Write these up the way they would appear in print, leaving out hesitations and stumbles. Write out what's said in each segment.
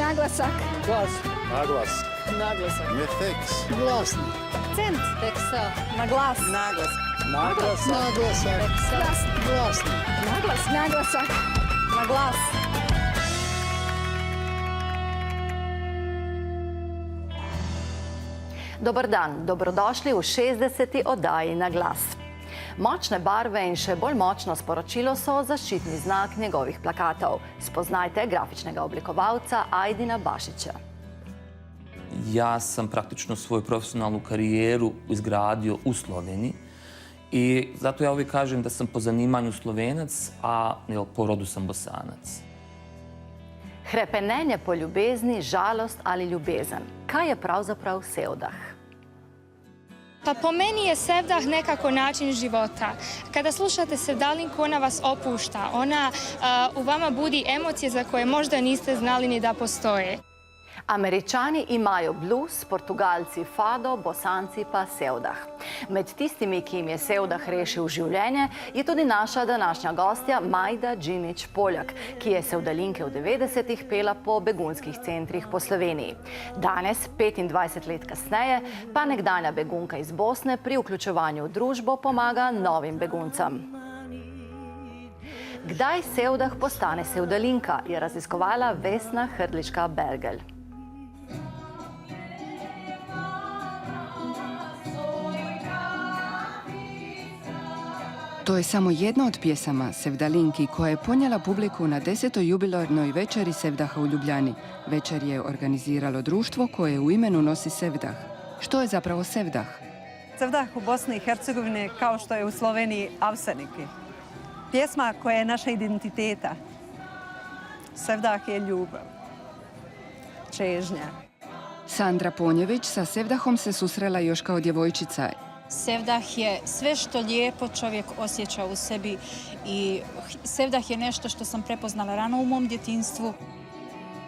Naglasak. Glas. Naglas. Naglasak. Mefeks. Glasni. Akcent. Teksa. Naglas. Naglas. Naglasak. Naglasak. Glasni. Glasni. Naglas. Naglasak. Naglas. Dobar dan, dobrodošli v 60. oddaji Na glas. Močne barve in še bolj močno sporočilo so zaščitni znak njegovih plakatov. Spoznajte grafičnega oblikovalca Ajdina Bašića. Ja sam praktično svoju profesionalnu karijeru izgradio u Sloveniji i zato ja uvijek kažem da sam po zanimanju Slovenac, a po rodu sam Bosanac. Hrepenenje po ljubezni, žalost ali ljubezen. Kaj je pravzaprav sevdah? Pa po meni je sevdah nekako način života. Kada slušate sevdalinku, ona vas opušta. Ona u vama budi emocije za koje možda niste znali ni da postoje. Američani imajo blues, Portugalci fado, Bosanci pa sevdah. Med tistimi, ki jim je sevdah rešil življenje, je tudi naša današnja gostja Majda Džinić-Poljak, ki je sevdalinke v 90-ih pela po begunskih centrih po Sloveniji. Danes, 25 let kasneje, pa nekdanja begunka iz Bosne pri vključevanju v družbo pomaga novim beguncem. Kdaj sevdah postane sevdalinka, je raziskovala Vesna Hrdlička-Bergelj. To je samo jedna od pjesama Sevdalinki koja je ponijela publiku na 10. jubilarnoj večeri Sevdaha u Ljubljani. Večer je organiziralo društvo koje u imenu nosi Sevdah. Što je zapravo Sevdah? Sevdah u Bosni i Hercegovini kao što je u Sloveniji Avseniki. Pjesma koja je naša identiteta. Sevdah je ljubav. Čežnja. Sandra Ponjević sa Sevdahom se susrela još kao djevojčica. Sevdah je sve što lijepo čovjek osjeća u sebi i sevdah je nešto što sam prepoznala rano u mom djetinjstvu.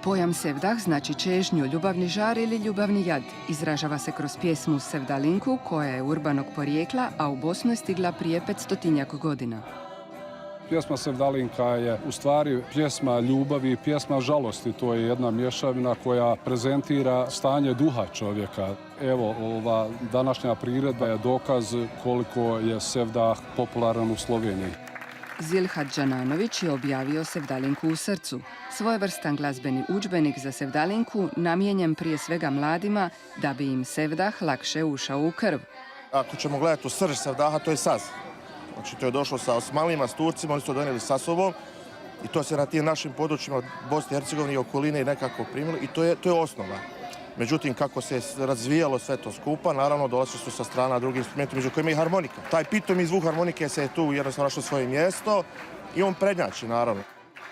Pojam Sevdah znači čežnju, ljubavni žar ili ljubavni jad. Izražava se kroz pjesmu Sevdalinku koja je urbanog porijekla, a u Bosnu je stigla prije 500-tinjak godina. Pjesma Sevdalinka je u stvari pjesma ljubavi i pjesma žalosti. To je jedna mješavina koja prezentira stanje duha čovjeka. Evo, ova današnja priredba je dokaz koliko je Sevdah popularan u Sloveniji. Zilhat Džananović je objavio Sevdalinku u srcu. Svojevrstan glazbeni udžbenik za Sevdalinku namijenjen prije svega mladima da bi im Sevdah lakše ušao u krv. Ako ćemo gledati u srž Sevdaha, to je saz. Znači, to je došlo sa Osmanlima, s Turcima, oni su to donijeli sa sobom i to se na tim našim područjima Bosne i Hercegovine i okoline nekako primilo i to je osnova. Međutim, kako se razvijalo sve to skupa, naravno dolazili su sa strana drugi instrumenti, među kojima i harmonika. Taj pitomi zvuk harmonike se je tu jednostavno našlo svoje mjesto i on prednjači, naravno.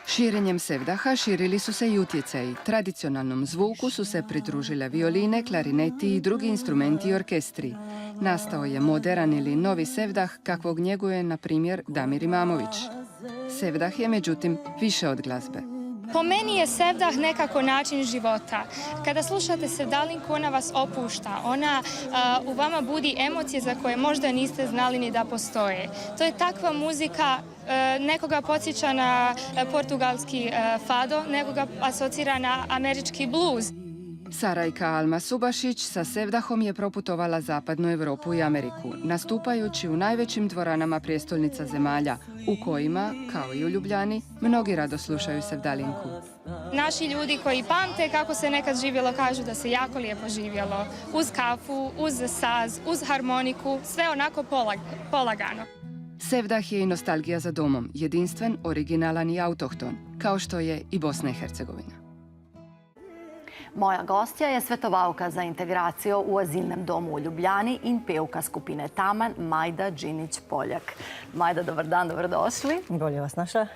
Širenjem Sevdaha širili su se i utjecaji. Tradicionalnom zvuku su se pridružile violine, klarineti i drugi instrumenti i orkestri. Nastao je moderan ili novi Sevdah kakvog njeguje, na primjer, Damir Imamović. Sevdah je, međutim, više od glazbe. Po meni je sevdah nekako način života. Kada slušate sevdalinku, ona vas opušta. Ona u vama budi emocije za koje možda niste znali ni da postoje. To je takva muzika, nekoga podsjeća na portugalski fado, nekoga asocira na američki blues. Sarajka Alma Subašić sa Sevdahom je proputovala zapadnu Europu i Ameriku, nastupajući u najvećim dvoranama prijestolnica zemalja, u kojima, kao i u Ljubljani, mnogi rado slušaju Sevdalinku. Naši ljudi koji pamte kako se nekad živjelo kažu da se jako lijepo živjelo. Uz kafu, uz saz, uz harmoniku, sve onako polagano. Sevdah je i nostalgija za domom, jedinstven, originalan i autohton, kao što je i Bosna i Hercegovina. Moja gostja je svetovalka za integracijo u azilnem domu u Ljubljani in pevka skupine Taman Majda Džinić-Poljak. Majda, dobar dan, dobrodošli. Bolje vas našla.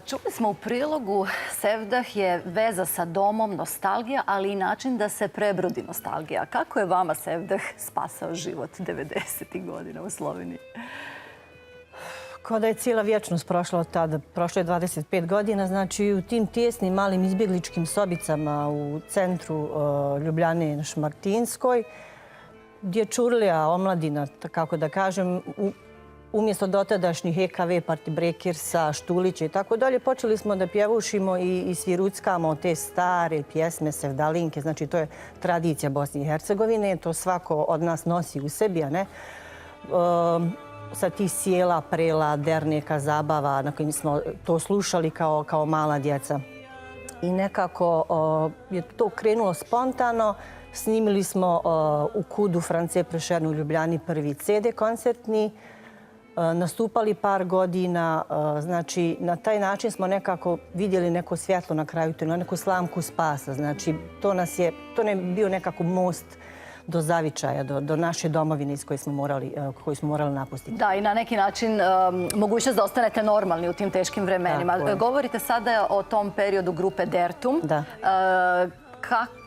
Čuli smo u prilogu Sevdah je veza sa domom, nostalgija, ali i način da se prebrodi nostalgija. Kako je vama Sevdah spasao život 90. godina u Sloveniji? Kao da je cijela vječnost prošla od tada. Prošlo je 25 godina, znači u tim tijesnim malim izbjegličkim sobicama u centru Ljubljane na Šmartinskoj, gdje čurlija omladina, kako da kažem, umjesto dotadašnjih EKV, Partibrekersa, Štulića i tako dalje, počeli smo da pjevušimo i sviruckamo te stare pjesme, sevdalinke. Znači, to je tradicija Bosne i Hercegovine. To svako od nas nosi u sebi, a ne? Sa tih sjela, prela, derneka, zabava na kojim smo to slušali kao mala djeca. I nekako je to krenulo spontano. Snimili smo u KUD-u France Prešernu u Ljubljani prvi CD koncertni. Nastupali par godina. Znači, na taj način smo nekako vidjeli neko svjetlo na kraju tunela, neku slamku spasa. Znači, to nam je bio nekako most do zavičaja, do naše domovine iz koje smo morali napustiti. Da, i na neki način mogućnost da ostanete normalni u tim teškim vremenima. Govorite sada o tom periodu grupe Dertum. Da.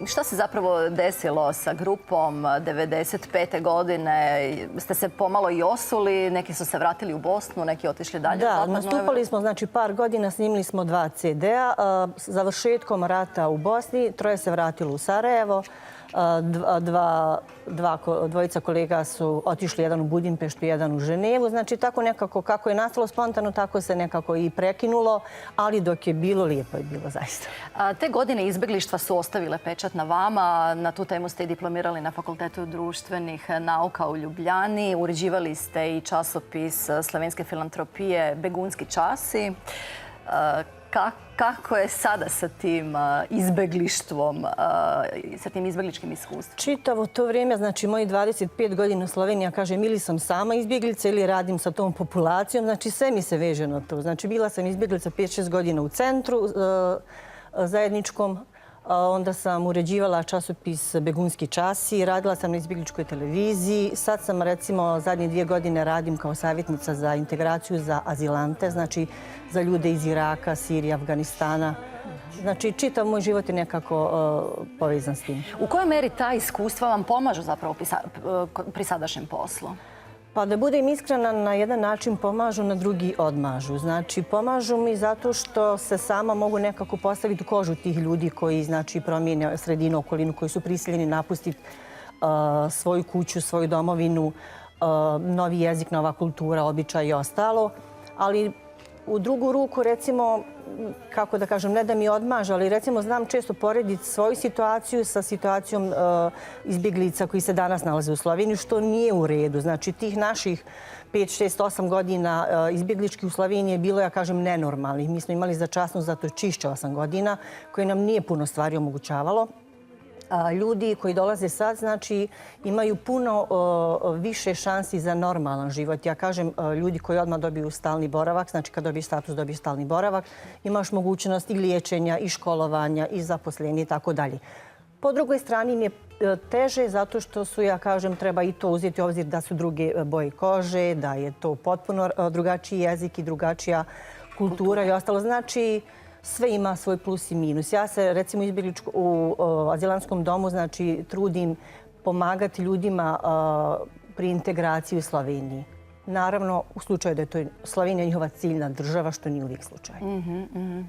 Šta se zapravo desilo sa grupom 95. godine? Ste se pomalo i osuli, neki su se vratili u Bosnu, neki otišli dalje? Da, nastupali smo, znači par godina, snimili smo 2 CD-a. Završetkom rata u Bosni, 3 se vratilo u Sarajevo. Dvojica kolega su otišli, jedan u Budimpeštu, jedan u Ženevu. Znači, tako nekako, kako je nastalo spontano, tako se nekako i prekinulo, ali dok je bilo, lijepo je bilo zaista. Te godine izbjeglištva su ostavile pečat na vama. Na tu temu ste i diplomirali na Fakultetu društvenih nauka u Ljubljani. Uređivali ste i časopis slovenske filantropije Begunski časi. Kako je sada sa tim izbjeglištvom, sa tim izbjegličkim iskustvom? Čitavo to vrijeme, znači moji 25 godina u Sloveniji, ja kažem ili sam sama izbjeglica ili radim sa tom populacijom, znači sve mi se veže na to. Znači bila sam izbjeglica 5-6 godina u centru zajedničkom, onda sam uređivala časopis Begunski časi, radila sam na izbjegličkoj televiziji. Sad sam, recimo, zadnje 2 godine radim kao savjetnica za integraciju za azilante, znači za ljude iz Iraka, Sirije, Afganistana. Znači, čitav moj život je nekako povezan s tim. U kojoj meri ta iskustva vam pomažu zapravo pri sadašnjem poslu? Pa da budem iskrena, na jedan način pomažu, na drugi odmažu. Znači, pomažu mi zato što se sama mogu nekako postaviti u kožu tih ljudi koji, znači, promijene sredinu, okolinu, koji su prisiljeni napustiti svoju kuću, svoju domovinu, novi jezik, nova kultura, običaj i ostalo. Ali u drugu ruku, recimo, kako da kažem, ne da mi odmaže, ali recimo znam često porediti svoju situaciju sa situacijom izbjeglica koji se danas nalaze u Sloveniji, što nije u redu. Znači, tih naših 5, 6, 8 godina izbjeglički u Sloveniji je bilo, ja kažem, nenormalnih. Mi smo imali za časnost zato čišće 8 godina, koje nam nije puno stvari omogućavalo. Ljudi koji dolaze sad, znači, imaju puno više šansi za normalan život. Ja kažem, ljudi koji odmah dobiju stalni boravak, znači kad dobiju status, dobiju stalni boravak, imaš mogućnost i liječenja, i školovanja, i zaposlenja i tako dalje. Po drugoj strani im je teže zato što su, ja kažem, treba i to uzeti u obzir da su druge boje kože, da je to potpuno drugačiji jezik i drugačija kultura i ostalo. Znači, sve ima svoj plus i minus. Ja se, recimo, u azilantskom domu, znači, trudim pomagati ljudima pri integraciji u Sloveniji. Naravno, u slučaju da je to Slovenija njihova ciljna država, što nije uvijek slučaj.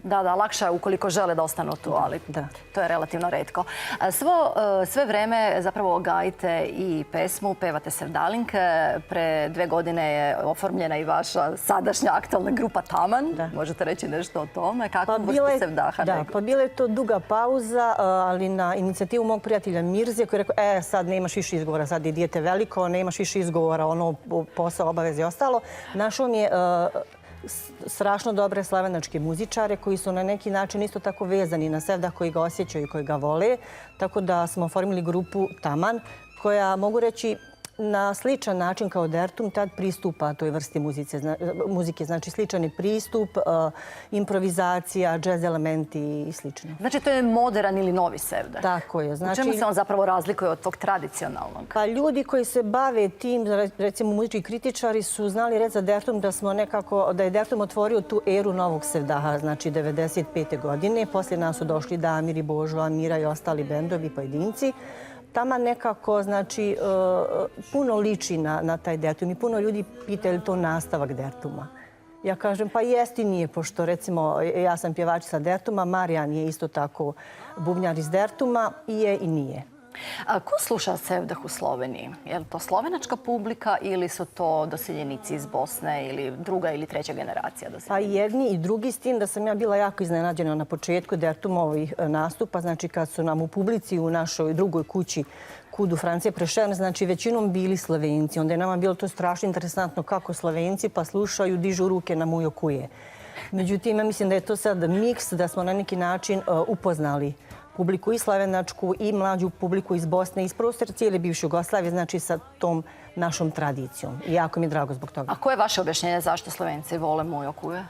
Da, lakše je ukoliko žele da ostanu tu, ali to je relativno retko. Sve vreme zapravo gajite i pesmu, pevate sevdalinke. Pre 2 godine je oformljena i vaša sadašnja aktualna grupa Taman. Možete reći nešto o tome? Kako vrstu sevdaha? Da, pa bila je to duga pauza, ali na inicijativu mog prijatelja Mirze koji je rekao, sad nemaš više izgovora, sad je dijete veliko, nemaš više izgovora, ono posao, obaveze i ostalo. Našao mi je strašno dobre slavenačke muzičare koji su na neki način isto tako vezani na sevdah, koji ga osjećaju i koji ga vole. Tako da smo oformili grupu Taman koja, mogu reći, na sličan način kao Dertum tad pristupa toj vrsti muzike. Znači, sličan je pristup, improvizacija, džez elementi i slično. Znači, to je moderan ili novi sevdah? Tako je. U čemu se on zapravo razlikuje od tog tradicionalnog? Pa ljudi koji se bave tim, recimo muzički kritičari, su znali reći za Dertum da je Dertum otvorio tu eru novog sevdaha, znači 95. godine. Poslije nas su došli Damir i Božo, Amira i ostali bendovi i pojedinci. Taman nekako, znači, puno liči na taj Dertum i puno ljudi pita je li to nastavak Dertuma. Ja kažem, pa jest i nije, pošto recimo ja sam pjevačica Dertuma, Marijan je isto tako bubnjar iz Dertuma, i je i nije. Ko sluša sevdah u Sloveniji? Je li to slovenačka publika ili su to doseljenici iz Bosne ili druga ili treća generacija doseljenika? Pa jedni i drugi, s tim da sam ja bila jako iznenađena na početku Dertumovih nastupa. Znači kad su nam u publici u našoj drugoj kući Kudu Francije Prešern, znači većinom bili Slovenci. Onda je nama bilo to strašno interesantno kako Slovenci pa slušaju, dižu ruke na Mujo Kuje. Međutim, ja mislim da je to sad miks, da smo na neki način upoznali publiku i slovenačku i mlađu publiku iz Bosne, iz prostora cijele bivše Jugoslavije, znači sa tom našom tradicijom. I jako mi je drago zbog toga. A koje je vaše objašnjenje zašto Slovenci vole Mujo Kuje?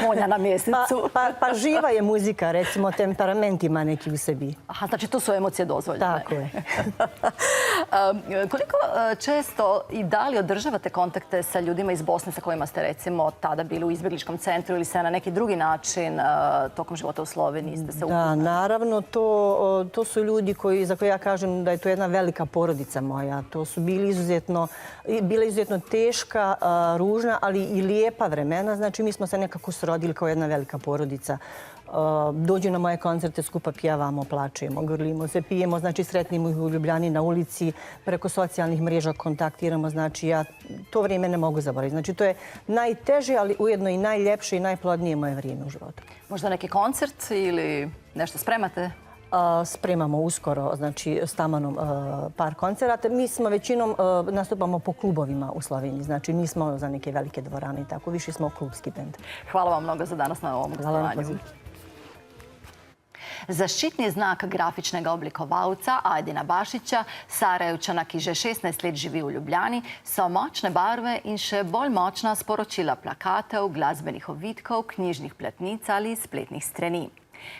Konja na mjesecu. Pa živa je muzika, recimo temperament ima neki u sebi. Aha, znači tu su emocije dozvoljene. Tako je. Koliko često i da li održavate kontakte sa ljudima iz Bosne sa kojima ste recimo tada bili u izbjegličkom centru ili se na neki drugi način tokom života u Sloveniji ste se upoznali? Da, naravno, to su ljudi za koje ja kažem da je to jedna velika porodica moja. To su bila izuzetno teška, ružna, ali i lijepa vremena. Znači mi smo se nekako srodili kao jedna velika porodica. Dođu na moje koncerte, skupa pjevamo, plačemo, grlimo se, pijemo, znači sretnimo ih u Ljubljani na ulici, preko socijalnih mreža kontaktiramo, znači ja to vrijeme ne mogu zaboraviti. Znači to je najteže, ali ujedno i najljepše i najplodnije moje vrijeme u životu. Možda neki koncert ili nešto spremate? Spremamo uskoro, znači s Tamanom par koncerata. Mi smo većinom nastupamo po klubovima u Sloveniji, znači nismo za neke velike dvorane i tako, više smo klubski bend. Hvala vam mnogo za danas na ovom gostovanju. Zaščitni znak grafičnega oblikovalca Ajdina Bašića, Sarajevčana, ki že 16 let živi v Ljubljani, so močne barve in še bolj močna sporočila plakatov, glasbenih ovitkov, knjižnih platnic ali spletnih strani.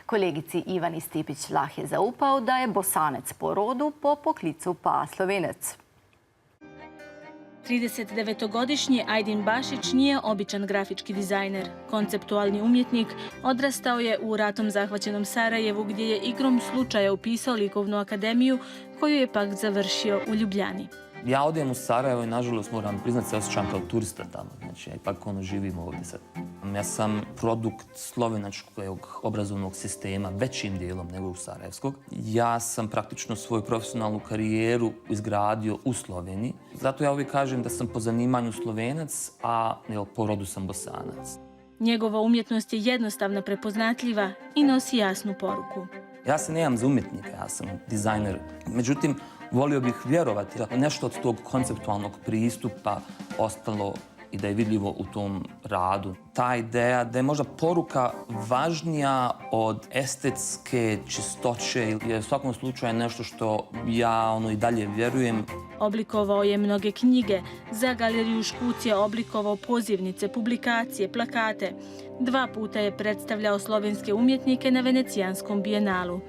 Kolegici Ivani Stipić-Lah je zaupal, da je Bosanec po rodu, po poklicu pa Slovenec. 39-godišnji Ajdin Bašić nije običan grafički dizajner. Konceptualni umjetnik odrastao je u ratom zahvaćenom Sarajevu gdje je igrom slučaja upisao likovnu akademiju koju je pak završio u Ljubljani. Ja odem u Sarajevo i nažalost moram priznati se osjećam kao turista tamo. Znači, ja ipak živim ovdje sad. Ja sam produkt slovenačkog obrazovnog sistema, većim dijelom nego u sarajevskog. Ja sam praktično svoju profesionalnu karijeru izgradio u Sloveniji. Zato ja uvijek kažem da sam po zanimanju Slovenac, a po rodu sam Bosanac. Njegova umjetnost je jednostavno prepoznatljiva i nosi jasnu poruku. Ja se nemam za umjetnika, ja sam dizajner. Međutim, volio bih vjerovati da nešto od tog konceptualnog pristupa ostalo i da je vidljivo u tom radu. Ta ideja da je možda poruka važnija od estetske čistoće je u svakom slučaju nešto što ja i dalje vjerujem. Oblikovao je mnoge knjige. Za galeriju Škuc je oblikovao pozivnice, publikacije, plakate. 2 puta je predstavljao slovenske umjetnike na Venecijanskom bijenalu.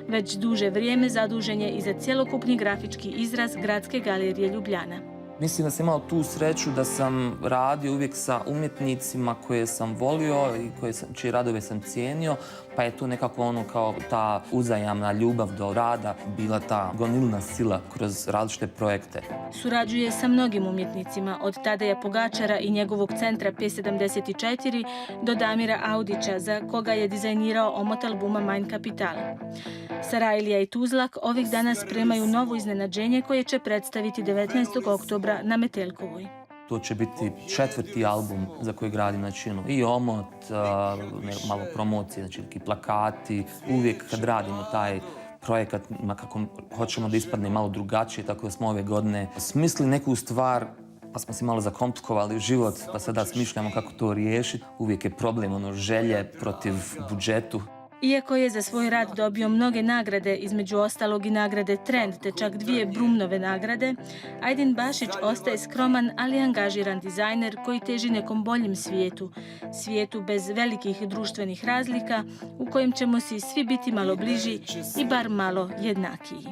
Već duže vrijeme zadužen je i za cjelokupni grafički izraz Gradske galerije Ljubljana. Mislim da sam imao tu sreću da sam radio uvijek sa umjetnicima koje sam volio i čije radove sam cijenio, pa je tu nekako kao ta uzajamna ljubav do rada bila ta gonilna sila kroz različite projekte. Surađuje sa mnogim umjetnicima, od Tadeja Pogačara i njegovog centra P74 do Damira Audića, za koga je dizajnirao omot albuma Mein Kapital. Sarajlija i Tuzlak ovih dana spremaju novo iznenađenje koje će predstaviti 19. oktobra na Metelkovoj. To će biti 4. album za koji gradim, znači i omot, malo promocije, znači neki plakati. Uvijek kad radimo taj projekat, kako hoćemo da ispadne malo drugačije, tako da smo ove godine smislili neku stvar, pa smo si malo zakomplikovali život, pa sada smišljamo kako to riješiti. Uvijek je problem želje protiv budžetu. Iako je za svoj rad dobio mnoge nagrade, između ostalog i nagrade Trend, te čak 2 Brumnove nagrade, Ajdin Bašić ostaje skroman, ali angažiran dizajner koji teži nekom boljem svijetu. Svijetu bez velikih društvenih razlika, u kojem ćemo si svi biti malo bliži i bar malo jednakiji.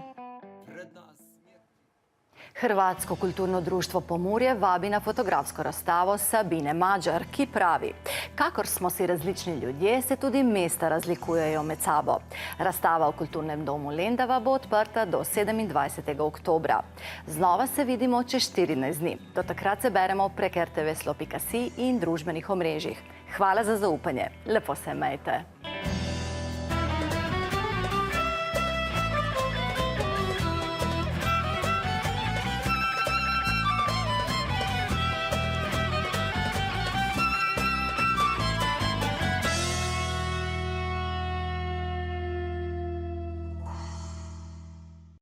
Hrvatsko kulturno društvo Pomurje vabi na fotografsko razstavo Sabine Mađar, ki pravi: kakor smo si različni ljudje, se tudi mesta razlikujejo med sabo. Razstava v Kulturnem domu Lendava bo odprta do 27. oktobra. Znova se vidimo čez 14 dni. Do takrat se beremo prek RTV Slo.si in družbenih omrežjih. Hvala za zaupanje. Lepo se imejte.